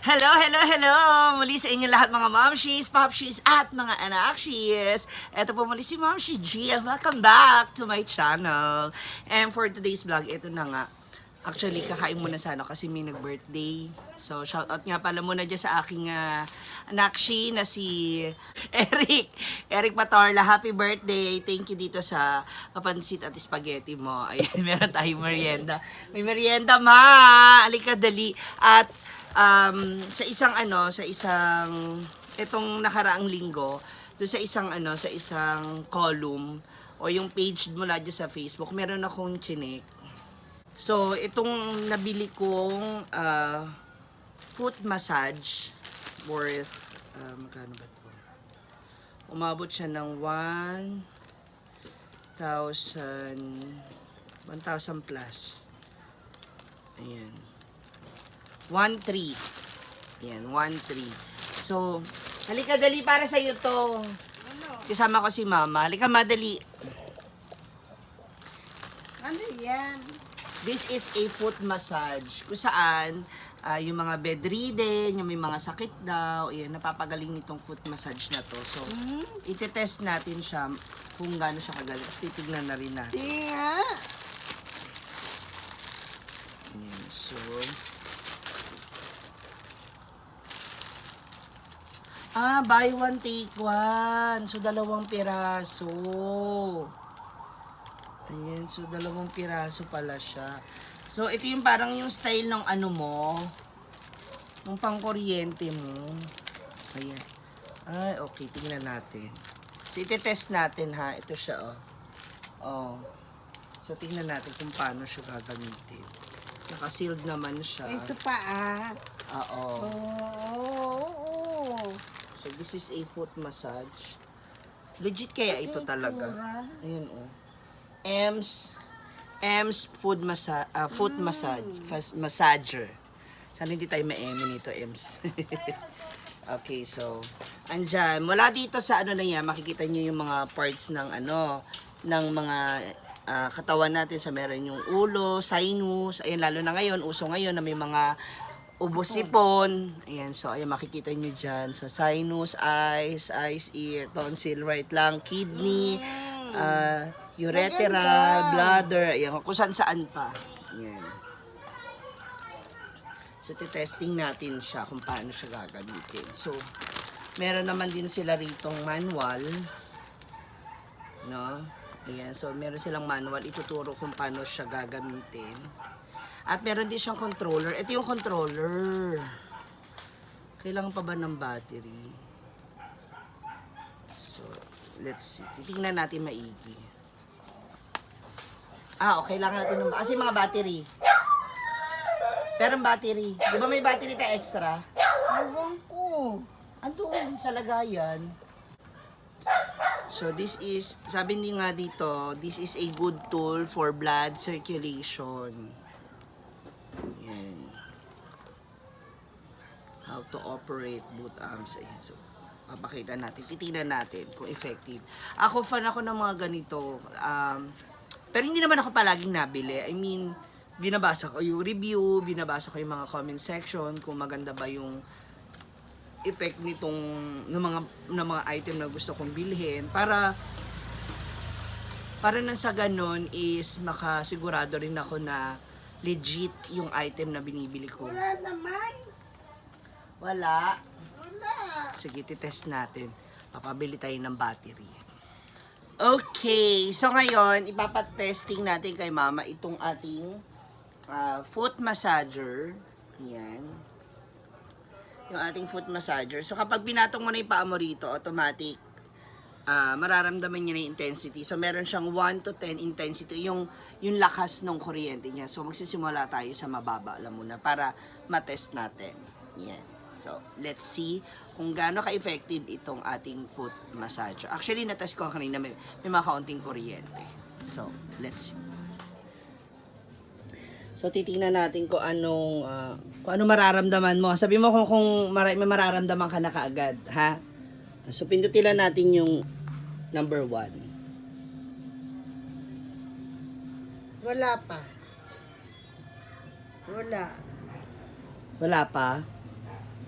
Hello, hello, hello! Muli sa inyo lahat mga momshies, popshies, at mga anakshies. Ito po muli si Momshi G. Welcome back to my channel. And for today's vlog, ito na nga. Actually, kakain muna sana kasi may nag-birthday. So, shoutout nga pala muna dyan sa aking anakshi na si Eric. Eric Patorla, happy birthday. Thank you dito sa papansit at spaghetti mo. Ayan, meron tayong merienda. May merienda, ma! Alika, dali. At sa isang itong nakaraang linggo, doon sa isang column o yung page mula dyan sa Facebook, meron akong chinek. So, itong nabili kong foot massage worth, magkano ba ito? Umabot siya ng 1,000 plus. Ayan. 1,300. Ayan, 1,300. So, halika dali para sa iyo to. Kasama ko si Mama. Halika madali. Ano yan? This is a foot massage. Kung saan, yung mga bedridden, yung may mga sakit daw, ayan, napapagaling nitong foot massage na to. So, itetest natin siya kung gaano siya kagaling. Tapos titignan na rin natin. Tinga. Ayan, so, buy one, take one. So, 2 piraso. Ayan, so 2 piraso pala siya. So, ito yung parang yung style ng ano mo, ng pangkuryente mo. Ayan. Ay, okay, tingnan natin. So, itetest natin ha. Ito siya, oh. Oh. So, tingnan natin kung paano siya gagamitin. Naka-sealed naman siya. May sa paa. Oo. Oh. So, this is a foot massage. Legit kaya ito talaga? Ayun, oh. Ems foot massage, massager. Sana hindi tayo ma-eme nito, Ems. Okay, so, andyan. Mula dito sa ano na yan, makikita nyo yung mga parts ng ng mga katawan natin. Sa meron yung ulo, sinus, ayan, lalo na ngayon, uso ngayon na may mga ubo-sipon. Ayan, so, ayan, makikita nyo dyan. So, sinus, eyes, ear, tonsil, right lang, kidney, urethra, bladder, ayan, kung saan pa. Ayan. So, testing natin siya kung paano siya gagamitin. So, meron naman din sila ritong manual. No? Ayan, so, meron silang manual. Ituturo kung paano siya gagamitin. At meron din siyang controller. Ito yung controller. Kailangan pa ba ng battery? So, let's see. Titingnan natin maigi. Okay lang natin ng kasi mga battery. Pero ang battery, di ba may battery tayo extra? Ewan ko. Andun sa lagayan. So this is, sabi niyo nga dito, this is a good tool for blood circulation. Yan. How to operate both arms. Ayan. So, papakita natin, titignan natin kung effective. Ako, fan ako ng mga ganito. Pero hindi naman ako palaging nabili. I mean, binabasa ko yung review, binabasa ko yung mga comment section, kung maganda ba yung effect nitong ng mga item na gusto kong bilhin para nang sa ganun is makasigurado rin ako na legit yung item na binibili ko. Wala naman. Wala. Wala. Sige, titest natin. Papabili tayo ng battery. Okay, so ngayon, ipapatesting natin kay Mama itong ating foot massager. Yan. Yung ating foot massager. So kapag pinatong mo na yung paa mo rito, automatic, mararamdaman niya na yung intensity. So meron siyang 1 to 10 intensity, yung lakas ng kuryente niya. So magsisimula tayo sa mababa, alam mo na, para matest natin. Yan. So, let's see kung gaano ka-effective itong ating foot massager. Actually, natest ko kanina may mga kaunting kuryente. So, let's see. So, titingnan natin kung anong mararamdaman mo. Sabi mo kung may mararamdaman ka na kaagad, ha? So, pindutin lang natin yung number 1. Wala pa. Wala. Wala pa?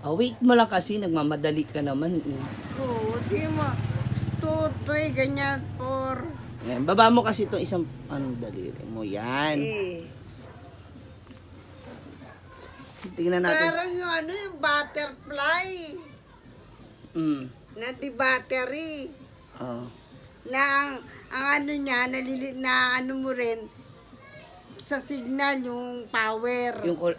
Oh, wait mo lang kasi, nagmamadali ka naman eh. Oo, di mo. 2, 3, ganyan, 4. Ayan, baba mo kasi itong isang, daliri mo. Yan. Eh. Tingnan natin. Parang yung ano, yung butterfly. Mm. Na di battery. Oh. Na ang ano niya, na ano mo rin, sa signal, yung power. Yung 1,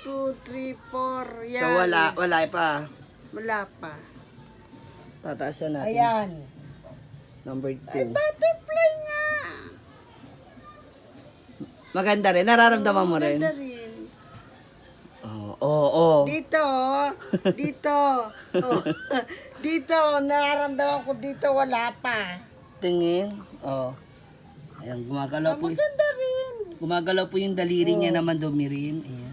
2, 3, 4, yan. so wala pa. Wala pa. Tataasan natin. Ayan. Number Ay, 2. butterfly nga. Maganda rin. Nararamdaman mo rin. Maganda rin. Oo. Dito, dito. Oh. Dito, nararamdaman ko dito, wala pa. Tingin. Ayan, gumagalaw po. Maganda rin. Gumagalaw po yung daliri niya naman dumirin. Ayan.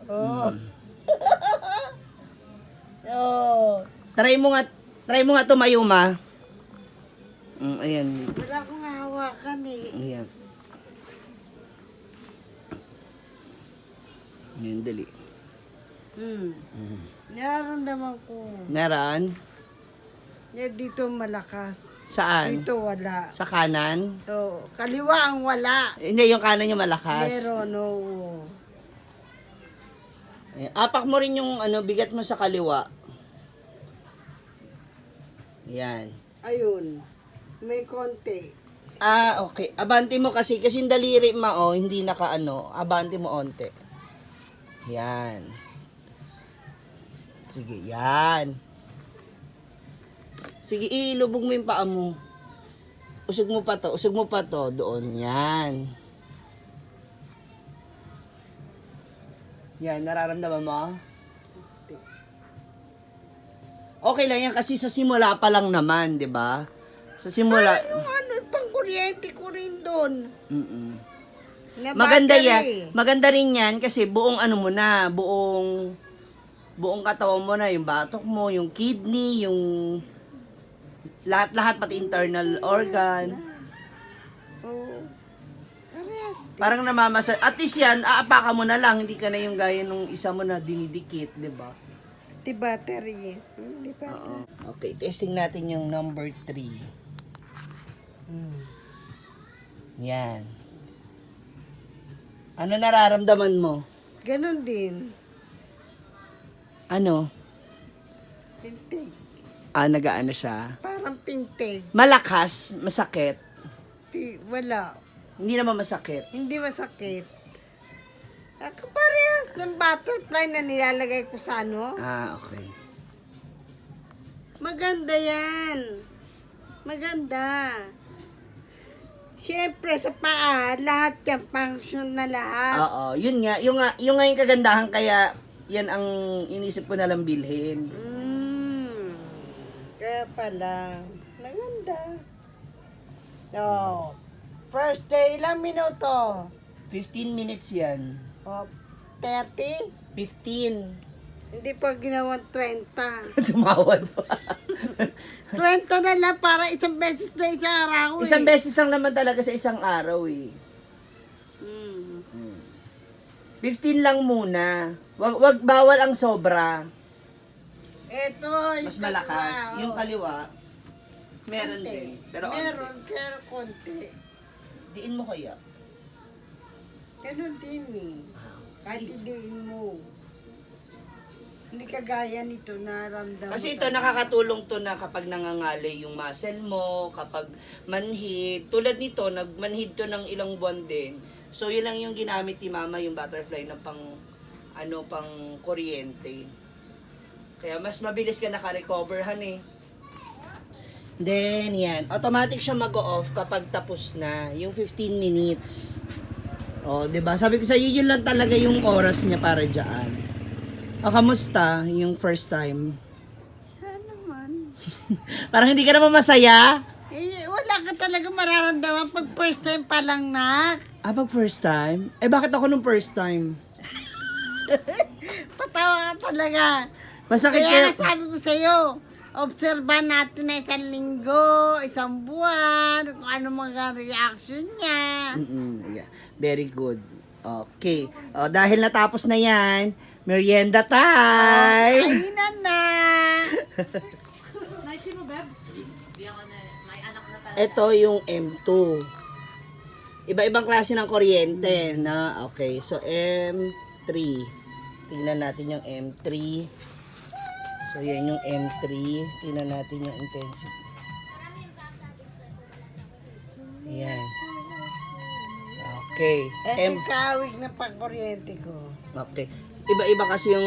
Oh. Oh. Try mo nga tumayo, ma. Ayan. Wala akong hawakan eh. Ayan. Ayan, dali. Nararamdaman ko. Meron? Dito malakas. Saan? Dito wala. Sa kanan? Oh, kaliwa ang wala. Hindi, yung kanan yung malakas. Meron, oo. Ayan. Apak mo rin yung bigat mo sa kaliwa. Yan. Ayun. May konti. Okay. Abante mo kasi yung daliri mo, hindi abante mo onte. Yan. Sige, yan. Sige, ilubog mo yung paa mo. Usog mo pa to, doon, yan. Yan, nararamdaman mo? Okay lang yan kasi sa simula pa lang naman, di ba? Sa simula... Yung pang kuryente ko rin doon. Na Maganda battery. yan. Maganda rin yan kasi buong mo na, buong katawan mo na, yung batok mo, yung kidney, yung lahat pati internal organ. Oo. Parehas. Parang namamasa. At least yan, aapakan mo na lang, hindi ka na yung gaya nung isa mo na dinidikit, di ba? Di battery. Di battery. Oo. Okay, testing natin yung number 3. Yan. Ano nararamdaman mo? Ganon din. Ano? Pintig. Nagaano siya? Parang pintig. Malakas, masakit. Wala. Hindi naman masakit. Hindi masakit. Kaparehas ng butterfly na nilalagay ko sa ano. Okay. Maganda yan. Maganda. Siyempre sa paa, lahat yan, function na lahat. Oo, yun nga. Yung nga yung kagandahan kaya yan ang inisip ko na lang bilhin. Kaya pala. Maganda. So, first day, ilang minuto? 15 minutes yan. 30? 15. Hindi pa ginawa 30. Tumawad pa. 30 na lang para isang beses na isang araw eh. Isang beses lang naman talaga sa isang araw eh. 15 lang muna. Wag bawal ang sobra. Ito, Mas malakas. Yung kaliwa, meron din. Pero meron, pero konti. diin mo kaya. Ganun din eh. Kahit Sige. idiin mo. Hindi kagaya nito naramdaman. Kasi ito nakakatulong to na kapag nangangali yung muscle mo, kapag manhid. Tulad nito, nagmanhid to ng ilang buwan din. So yun lang yung ginamit ni mama, yung butterfly na pang kuryente. Kaya mas mabilis ka naka-recover eh. Then yan, automatic siya mag-off kapag tapos na yung 15 minutes. Oh, 'di ba? Sabi ko sa iyo, yun lang talaga yung oras niya para diyan. Kamusta yung first time? naman. Parang hindi ka naman masaya? Wala ka talaga mararamdaman pag first time pa lang, nak. Pag first time? Bakit ako nung first time? Patawa ka talaga. Masakit Kaya kaya... nga sabi ko sa'yo, obserbahan natin na isang linggo, isang buwan, kung ano mga reaction niya. Yeah. Very good. Okay. Dahil natapos na yan, Merienda time! Kainan na! Ito yung M2. Iba-ibang klase ng kuryente na okay. So M3. Tingnan natin yung M3. So yan yung M3. Tingnan natin yung intensity. Yan. Okay. Ito kawig na pang-kuryente ko. Okay. Iba-iba kasi yung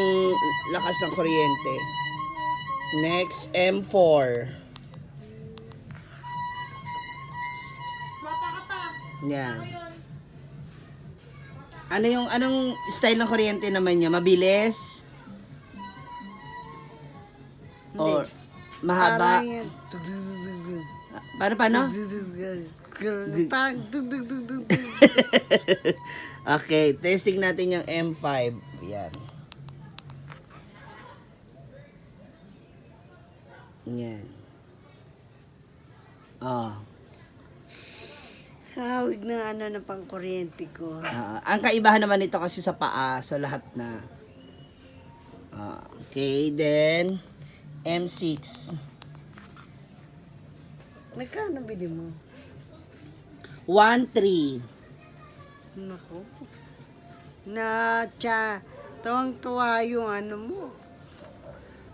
lakas ng kuryente. Next, M4. Yan. Anong style ng kuryente naman niya? Mabilis? Or mahaba? Parang yan. Paano? Pag Okay, testing natin yung M5. Yan. Yan. Ah. kawig na na pang-kuryente ko. Ang kaibahan naman nito kasi sa paa, so lahat na. Okay, then M6. Magkano bili mo? 1.3. Nako. Tuwang-tuwa yung ano mo.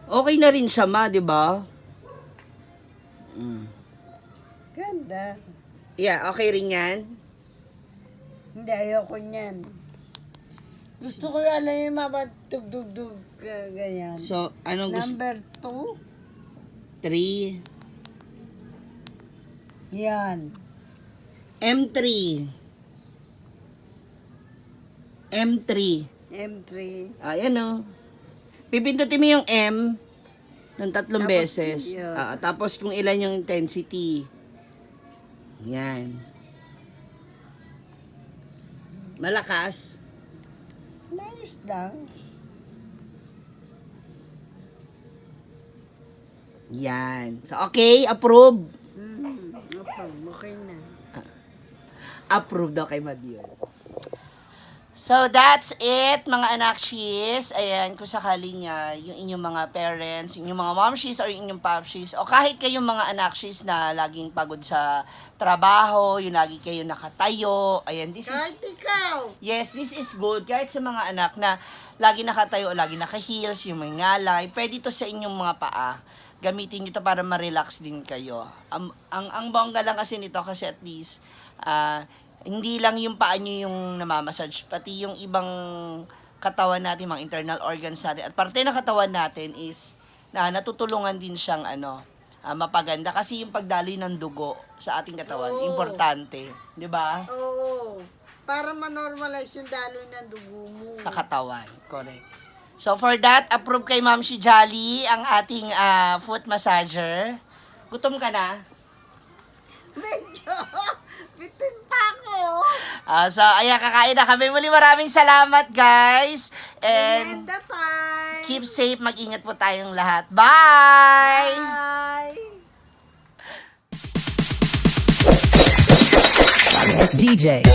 Okay na rin siya, ma, di ba? Ganda. Yeah, okay rin yan. Hindi, ayoko niyan. Gusto ko yung alam yung mabatugdugdug ganyan. So, anong gusto? Number 2? 3. Yan. M3. M3. M3. Ayan o. Pipindutin mo yung M ng 3 Tapos, beses. yeah. Tapos kung ilan yung intensity. Yan. Malakas. Ayos lang. Yan. So, okay. Approve. Okay na. Approve daw kay Madior. So, that's it, mga anakshis. Ayan, kung sakali nga, yung inyong mga parents, inyong mga momshis, or inyong popshis, o kahit kayong mga anakshis na laging pagod sa trabaho, yung lagi kayo nakatayo, ayan, this Kahit is, ikaw. yes, this is good. Kahit sa mga anak na lagi nakatayo o lagi naka-heels, yung may ngalay, pwede to sa inyong mga paa. Gamitin nyo to para ma-relax din kayo. Ang bongga lang kasi nito, kasi at least, hindi lang yung paa nyo yung namamassage, pati yung ibang katawan natin, mga internal organs natin. At parte ng katawan natin is na natutulungan din siyang mapaganda. Kasi yung pagdaloy ng dugo sa ating katawan, Oo. importante. Di ba? Oo. Para ma-normalize yung daloy ng dugo mo. Sa katawan. Correct. So for that, approve kay Ma'am si Jolly ang ating foot massager. Gutom ka na? Medyo. Bitin pa ako. So, ayan, kakain na kami. Muli maraming salamat, guys. And Merienda time. keep safe. Mag-ingat po tayong lahat. Bye! Bye. It's DJ.